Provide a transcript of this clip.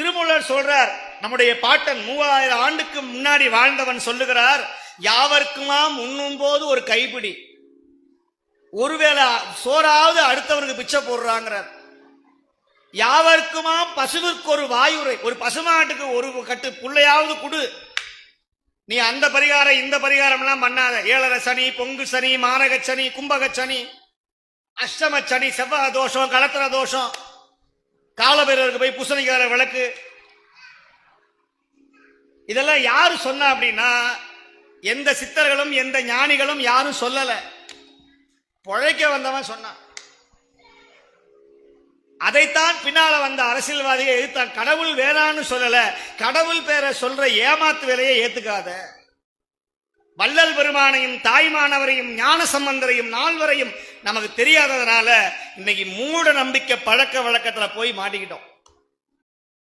திருமூலர் சொல்றார், நம்முடைய பாட்டன் 3000 ஆண்டுக்கு முன்னாடி வாழ்ந்தவன் சொல்லுகிறார், யாவர்க்குமாம் உண்ணும் போது ஒரு கைப்பிடி, ஒருவேளை சோறாவது அடுத்தவனுக்கு பிச்சை போடுறாங்கிறார். யாவர்க்குமாம் பசுவிற்கு ஒரு வாயுரை, ஒரு பசுமாட்டுக்கு ஒரு கட்டு புள்ளையாவது குடு. நீ அந்த பரிகாரம் இந்த பரிகாரம் எல்லாம் பண்ணாத. 7 சனி, பொங்கு சனி, மாரக சனி, கும்பக சனி, அஷ்டம சனி, செவ்வாய் தோஷம், கலத்திர தோஷம், காலபைரவருக்கு போய் பூசணிக்கார விளக்கு, இதெல்லாம் யாரு சொன்னா அப்படின்னா எந்த சித்தர்களும் எந்த ஞானிகளும் யாரும் சொல்லல, பொழைக்க வந்தவன் சொன்னான். அதைத்தான் பின்னால வந்த அரசியல்வாதிகள் எதிர்த்தான். கடவுள் வேணான்னு சொல்லல, கடவுள் பேரை சொல்ற ஏமாத்து வேலையை ஏத்துக்காத. வள்ளல் பெருமானையும் தாய்மானவரையும் ஞான சம்பந்தரையும் நால்வரையும் நமக்கு தெரியாததுனால இன்னைக்கு மூட நம்பிக்கை பழக்க வழக்கத்துல போய் மாட்டிக்கிட்டோம்.